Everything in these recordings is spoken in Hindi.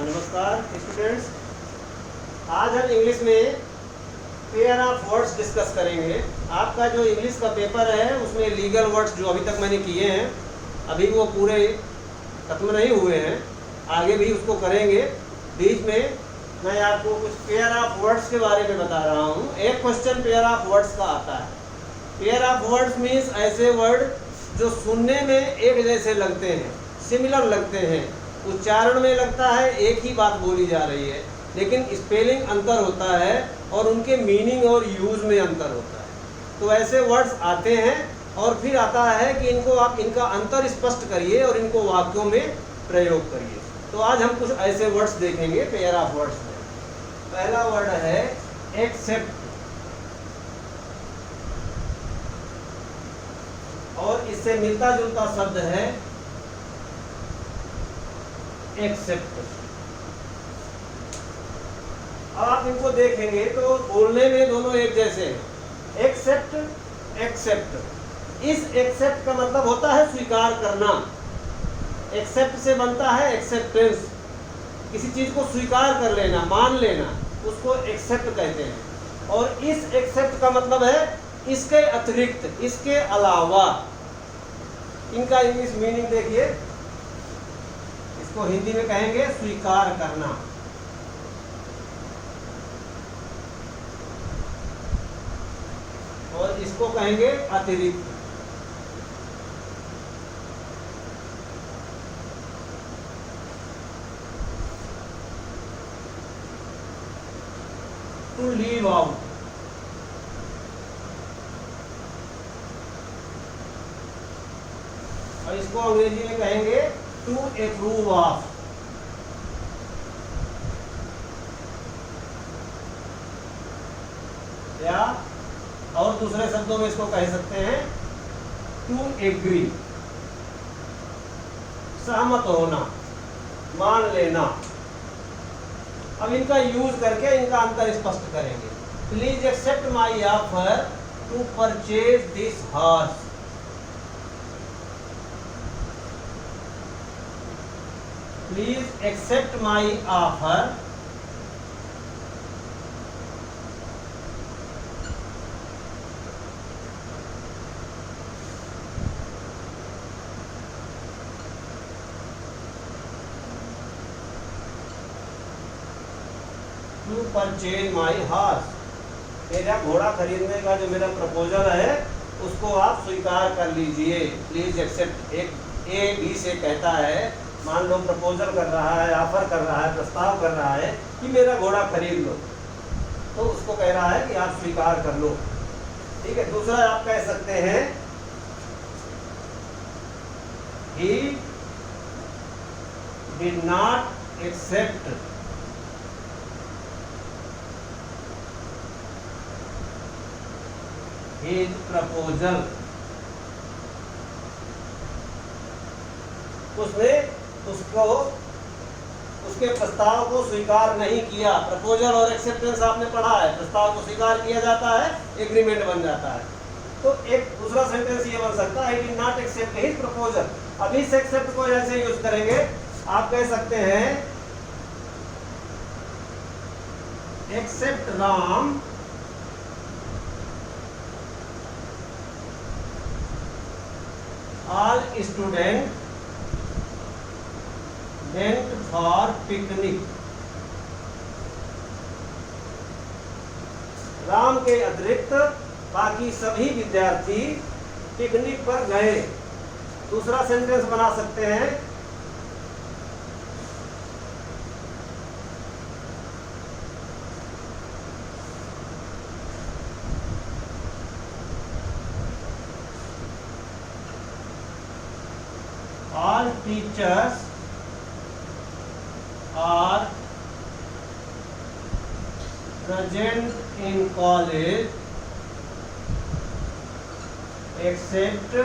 नमस्कार स्टूडेंट्स, आज हम इंग्लिश में पेयर ऑफ वर्ड्स डिस्कस करेंगे। आपका जो इंग्लिश का पेपर है उसमें लीगल वर्ड्स जो अभी तक मैंने किए हैं, अभी वो पूरे खत्म नहीं हुए हैं, आगे भी उसको करेंगे। बीच में मैं आपको कुछ पेयर ऑफ वर्ड्स के बारे में बता रहा हूँ। एक क्वेश्चन पेयर ऑफ वर्ड्स का आता है। पेयर ऑफ वर्ड्स मीन्स ऐसे वर्ड जो सुनने में एक जैसे लगते हैं, सिमिलर लगते हैं, उच्चारण में लगता है एक ही बात बोली जा रही है, लेकिन स्पेलिंग अंतर होता है और उनके मीनिंग और यूज में अंतर होता है। तो ऐसे वर्ड्स आते हैं और फिर आता है कि इनको आप इनका अंतर स्पष्ट करिए और इनको वाक्यों में प्रयोग करिए। तो आज हम कुछ ऐसे वर्ड्स देखेंगे पेयर ऑफ वर्ड्स में। पहला वर्ड है एक्सेप्ट, और इससे मिलता जुलता शब्द है एक्सेप्ट। अब आप इनको देखेंगे तो बोलने में दोनों एक जैसे हैं। Accept, accept. इस एक्सेप्ट का मतलब होता है स्वीकार करना। एक्सेप्ट से बनता है एक्सेप्टेंस, किसी चीज को स्वीकार कर लेना, मान लेना, उसको एक्सेप्ट कहते हैं। और इस एक्सेप्ट का मतलब है इसके अतिरिक्त, इसके अलावा। इनका इंग्लिश मीनिंग देखिए, इसको हिंदी में कहेंगे स्वीकार करना। और इसको कहेंगे अतिरिक्त। टू लीव आउट, और इसको अंग्रेजी में कहेंगे टू अप्रूव ऑफ। या और दूसरे शब्दों में इसको कह सकते हैं टू एग्री, सहमत होना, मान लेना। अब इनका यूज करके इनका अंतर स्पष्ट करेंगे। Please accept my offer to purchase this horse. Please accept my offer to purchase my horse. मेरा घोड़ा खरीदने का जो मेरा प्रपोजल है उसको आप स्वीकार कर लीजिए। Please accept. एक ए बी से कहता है, मान लो प्रपोजल कर रहा है, ऑफर कर रहा है, प्रस्ताव कर रहा है कि मेरा घोड़ा खरीद लो, तो उसको कह रहा है कि आप स्वीकार कर लो। ठीक है। दूसरा आप कह सकते हैं he did not accept his proposal। उसने उसके प्रस्ताव को स्वीकार नहीं किया। प्रपोजल और एक्सेप्टेंस आपने पढ़ा है, प्रस्ताव को स्वीकार किया जाता है, एग्रीमेंट बन जाता है। तो एक दूसरा सेंटेंस ये बन सकता है, he did not accept his proposal। अब इस एक्सेप्ट को ऐसे यूज करेंगे, आप कह सकते हैं except Ram all student went for picnic। राम के अतिरिक्त बाकी सभी विद्यार्थी पिकनिक पर गए। दूसरा सेंटेंस बना सकते हैं all teachers are present in college except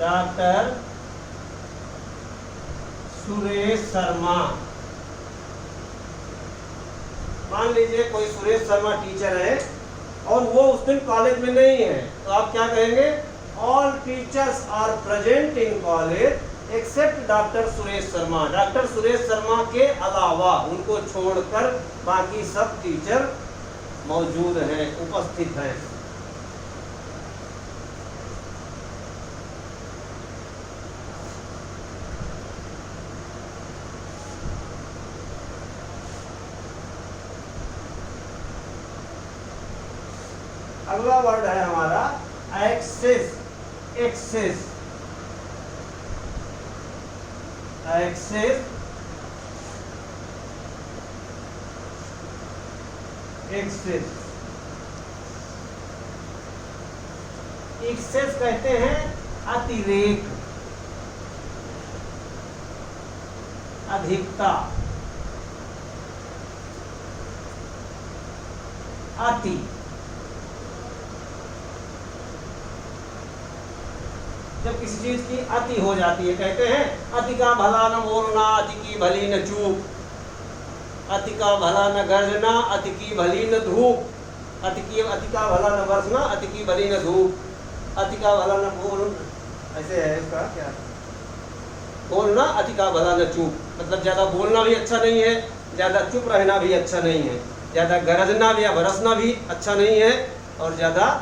Dr. Suresh Sharma. मान लीजिए कोई सुरेश शर्मा टीचर है और वो उस दिन कॉलेज में नहीं है, तो आप क्या कहेंगे? All teachers are present in college except doctor Suresh Sharma. Doctor Suresh Sharma के अलावा, उनको छोड़कर बाकी सब टीचर मौजूद हैं, उपस्थित हैं। अगला वर्ड है हमारा excess. Excess, excess, excess. Excess कहते हैं अतिरेक, अधिकता, अति। जब किसी चीज की अति हो जाती है, कहते हैं अति का भला न बोलना, अति की भली न चूक, अति का भला न गर्जना, अति की भली न धूप, अति का भला न बरसना, अति की भली न धूप, अति का भला न बोल, ऐसे है इसका क्या, बोलना अति का भला न चूक। मतलब ज्यादा बोलना भी अच्छा नहीं है, ज्यादा चुप रहना भी अच्छा नहीं है, ज्यादा गरजना या बरसना भी अच्छा नहीं है, और ज्यादा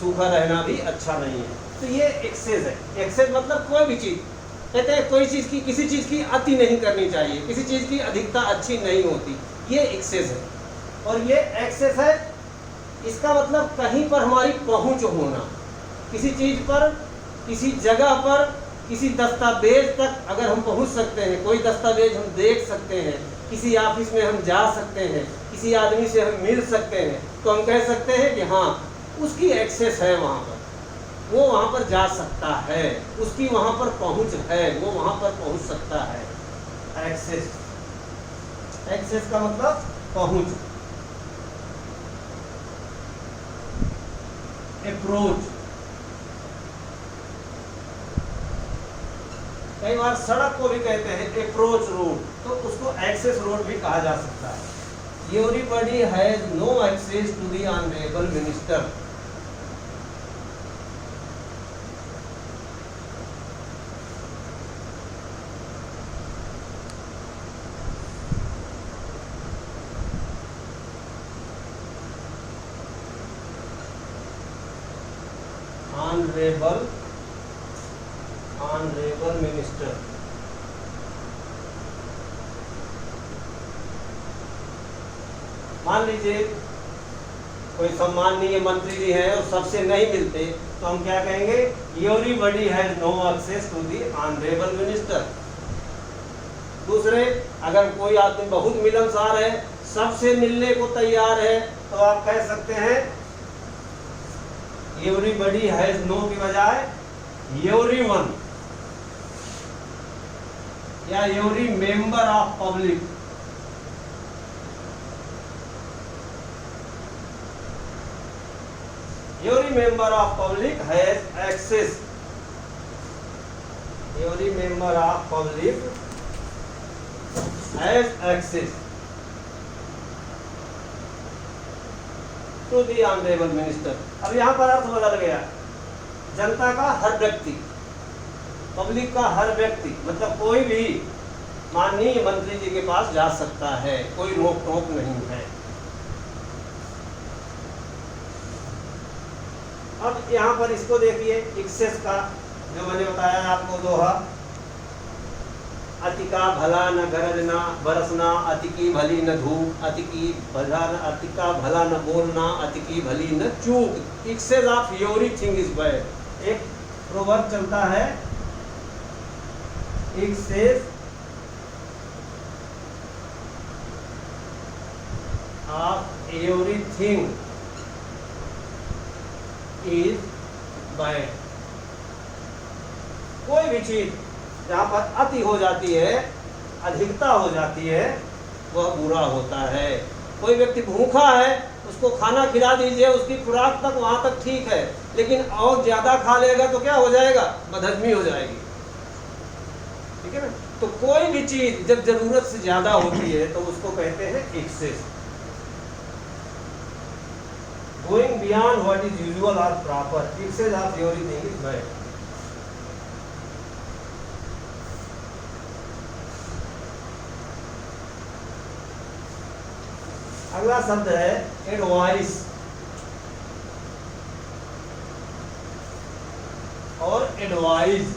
सूखा रहना भी अच्छा नहीं है। तो ये एक्सेस है। एक्सेस मतलब कोई भी चीज, कहते हैं कोई चीज की, किसी चीज की अति नहीं करनी चाहिए, किसी चीज की अधिकता अच्छी नहीं होती, ये एक्सेस है। और ये एक्सेस है, इसका मतलब कहीं पर हमारी पहुंच होना, किसी चीज पर, किसी जगह पर, किसी दस्तावेज तक अगर हम पहुंच सकते हैं, कोई दस्तावेज हम देख सकते हैं, किसी ऑफिस में हम जा सकते हैं, किसी आदमी से हम मिल सकते हैं, तो हम कह सकते हैं कि हाँ उसकी एक्सेस है, वहाँ पर वो वहाँ पर जा सकता है, उसकी वहाँ पर पहुँच है, वो वहाँ पर पहुँच सकता है। एक्सेस, एक्सेस का मतलब पहुँच। अप्रोच, कई बार सड़क को भी कहते हैं अप्रोच रोड, तो उसको एक्सेस रोड भी कहा जा सकता है। Everybody has no access to the honourable minister. Honourable minister, मान लीजिए कोई सम्माननीय मंत्री जी हैं और सबसे नहीं मिलते, तो हम क्या कहेंगे, everybody has no access to the honourable minister. दूसरे, अगर कोई आदमी बहुत मिलनसार है, सबसे मिलने को तैयार है, तो आप कह सकते हैं एवरीबॉडी हैज नो की बजाय एवरीवन, या every member of public. Every member of public has access, every member of public has access to the honourable minister. अब यहाँ पर अर्थ बदल गया, जनता का हर व्यक्ति, पब्लिक का हर व्यक्ति, मतलब कोई भी माननीय मंत्री जी के पास जा सकता है, कोई रोक टोक नहीं है। अब यहाँ पर इसको देखिए, एक्सेस का जो मैंने बताया आपको दोहा, अति का भला न गरजना बरसना, अति की भली न धूप, अति का भला न बोलना, अति की भली न चूक। Excess of everything is bad. एक प्रोवर्ब चलता है, excess of everything is bad. कोई भी चीज जहाँ पर अति हो जाती है, अधिकता हो जाती है, वह बुरा होता है। कोई व्यक्ति भूखा है, उसको खाना खिला दीजिए, उसकी खुराक तक वहाँ तक ठीक है, लेकिन और ज़्यादा खा लेगा तो क्या हो जाएगा, बदहजमी हो जाएगी। ठीक है ना। तो कोई भी चीज़ जब ज़रूरत से ज़्यादा होती है तो उसको कहते हैं excess. Going beyond what is usual और proper, it says our theory thing is bad. अगला शब्द है एडवाइस और एडवाइज।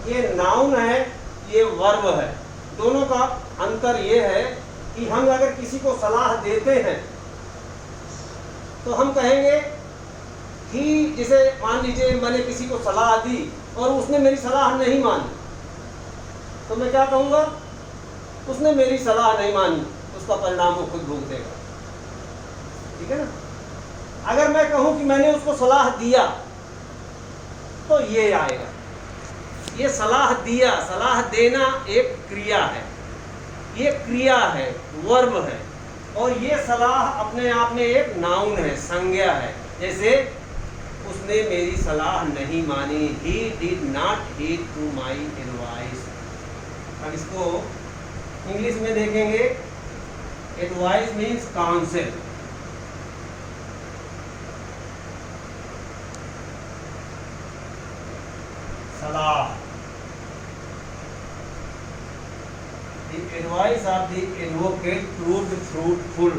ये नाउन है, ये वर्ब है। दोनों का अंतर ये है कि हम अगर किसी को सलाह देते हैं तो हम कहेंगे कि जैसे मान लीजिए मैंने किसी को सलाह दी और उसने मेरी सलाह नहीं मानी, तो मैं क्या कहूँगा? उसने मेरी सलाह नहीं मानी, उसका परिणाम वो खुद भुगतेगा। ठीक है ना? अगर मैं कहूँ कि मैंने उसको सलाह दिया तो ये आएगा। ये सलाह दिया, सलाह देना एक क्रिया है, ये क्रिया है, वर्ब है, और ये सलाह अपने आप में एक नाउन है, संज्ञा है। जैसे उसने मेरी सलाह नहीं मानी, he did not heed to my advice। अब इसको इंग्लिश में देखेंगे, एडवाइस मीन्स काउंसिल। सलाह, the advice of the advocate proved fruitful।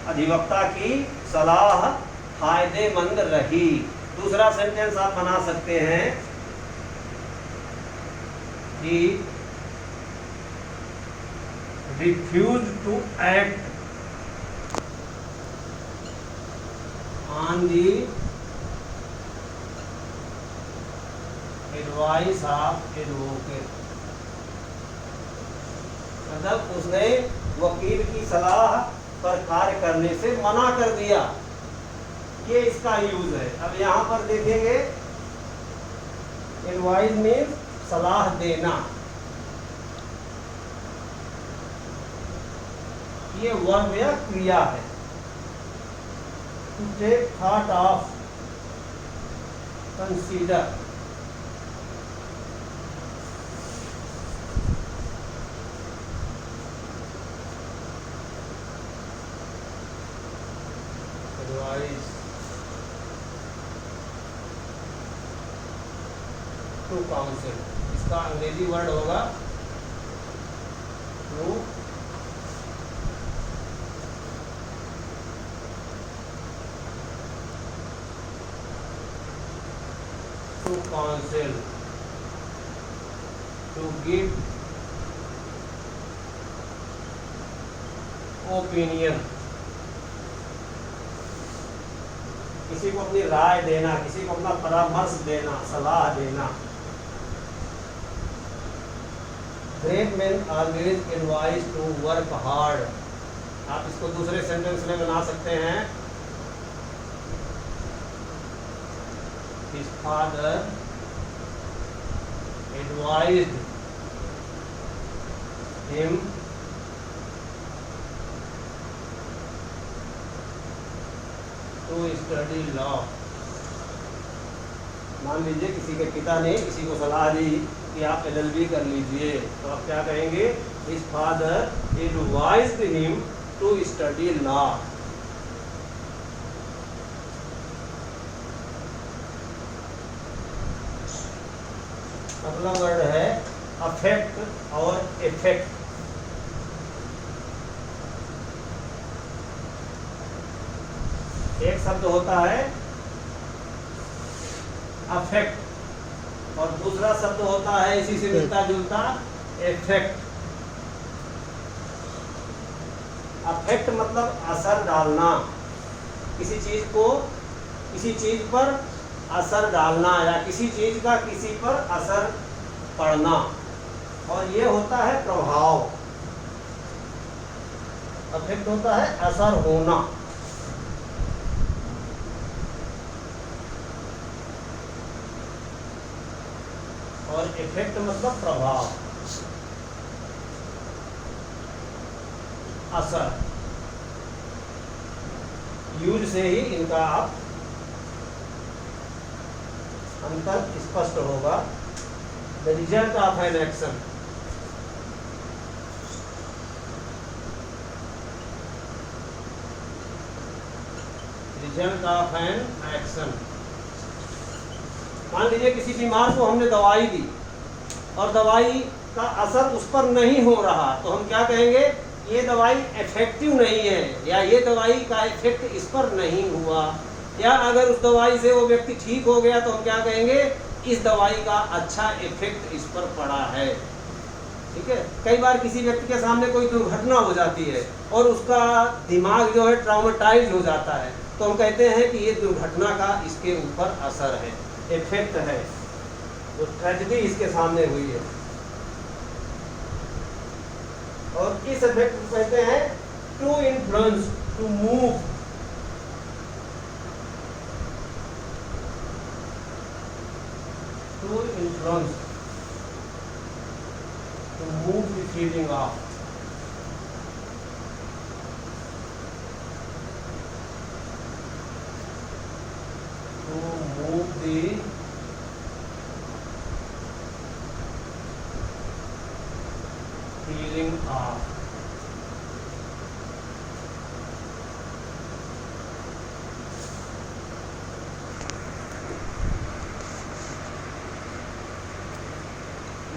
अधिवक्ता की सलाह फायदेमंद रही। दूसरा सेंटेंस आप बना सकते हैं कि refuse to act on the advice of advocate. मतलब उसने वकील की सलाह पर कार्य करने से मना कर दिया, ये इसका यूज है। अब यहाँ पर देखेंगे, एडवाइस मीन्स सलाह देना, ये वर्ब या क्रिया है। To take thought of, consider. Advice to counsel, इसका अंग्रेजी वर्ड होगा to counsel, to give opinion. किसी को अपनी राय देना, किसी को अपना परामर्श देना, सलाह देना। Great men always advise to work hard। आप इसको दूसरे सेंटेंस में बना सकते हैं, His father advised him to study law। मान लीजिए किसी के पिता ने किसी को सलाह दी कि आप LLB कर लीजिए, तो आप क्या कहेंगे? His father advised him to study law। अगला वर्ड है अफेक्ट और इफेक्ट। एक शब्द होता है अफेक्ट और दूसरा शब्द होता है इसी से मिलता जुलता इफेक्ट। अफेक्ट मतलब असर डालना, किसी चीज को, किसी चीज पर असर डालना या किसी चीज का किसी पर असर पड़ना, और ये होता है प्रभाव। अफेक्ट होता है असर होना। और इफेक्ट मतलब प्रभाव, असर। यूज से ही इनका आप अंतर स्पष्ट होगा। The result of an action, result of an action. मान लीजिए किसी बीमार को हमने दवाई दी और दवाई का असर उस पर नहीं हो रहा, तो हम क्या कहेंगे, ये दवाई इफेक्टिव नहीं है, या ये दवाई का इफेक्ट इस पर नहीं हुआ। या अगर उस दवाई से वो व्यक्ति ठीक हो गया तो हम क्या कहेंगे, इस दवाई का अच्छा इफेक्ट इस पर पड़ा है। ठीक है। कई बार किसी व्यक्ति के सामने कोई दुर्घटना हो जाती है और उसका दिमाग जो है ट्रॉमेटाइज हो जाता है, तो हम कहते हैं कि ये दुर्घटना का इसके ऊपर असर है, इफेक्ट है, जो ट्रेजेडी इसके सामने हुई है। और इस इफेक्ट को कहते हैं to influence, to move. To influence, to move the feeling of. To move the feeling of।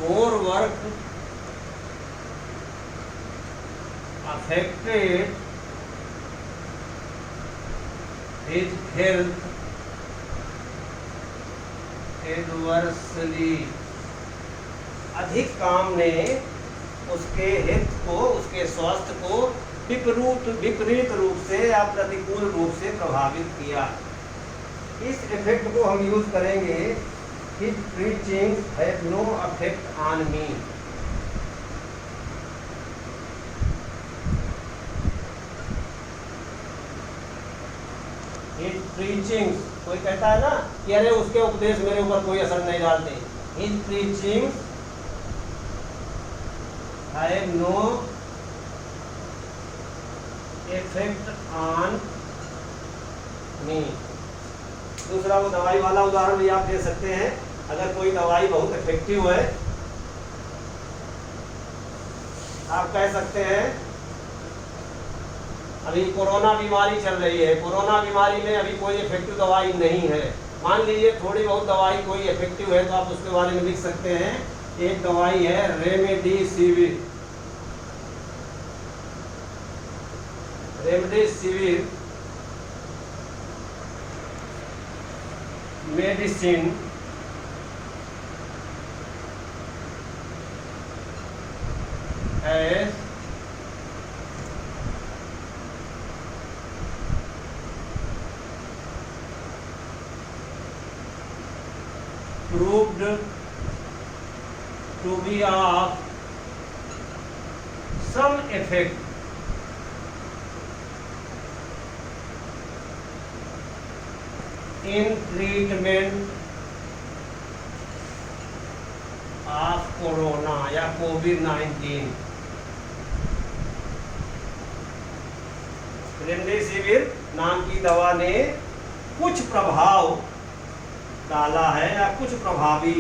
More work affected his health adversely, अधिक काम ने उसके हित को, उसके स्वास्थ्य को विपरीत रूप से या प्रतिकूल रूप से प्रभावित किया। इस इफेक्ट को हम यूज करेंगे, his preaching have no affect on me. His preaching, कोई कहता है ना कि अरे उसके उपदेश मेरे ऊपर कोई असर नहीं डालते। His preaching have no effect on me. दूसरा वो दवाई वाला उदाहरण भी आप दे सकते हैं। अगर कोई दवाई बहुत इफेक्टिव है, आप कह सकते हैं अभी कोरोना बीमारी चल रही है, कोरोना बीमारी में अभी कोई इफेक्टिव दवाई नहीं है। मान लीजिए थोड़ी बहुत दवाई कोई इफेक्टिव है, तो आप उसके बारे में लिख सकते हैं, एक दवाई है remdesivir. Remdesivir medicine as proved to be of some effect in treatment of corona या कोविड-19। रेमडेसिविर नाम की दवा ने कुछ प्रभाव डाला है या कुछ प्रभावी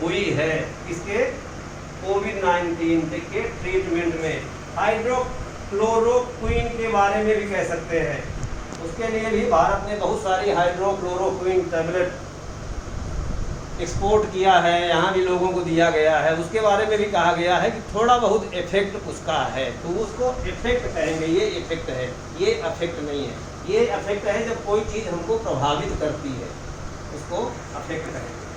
हुई है इसके कोविड-19 के ट्रीटमेंट में। हाइड्रोक्लोरोक्विन के बारे में भी कह सकते हैं, उसके लिए भी भारत ने बहुत सारी हाइड्रोक्लोरोक्विन टैबलेट एक्सपोर्ट किया है, यहाँ भी लोगों को दिया गया है। उसके बारे में भी कहा गया है कि थोड़ा बहुत इफेक्ट उसका है, तो उसको इफेक्ट कहेंगे। ये इफेक्ट है, ये अफेक्ट नहीं है। ये अफेक्ट है जब कोई चीज़ हमको प्रभावित करती है, उसको अफेक्ट कहेंगे।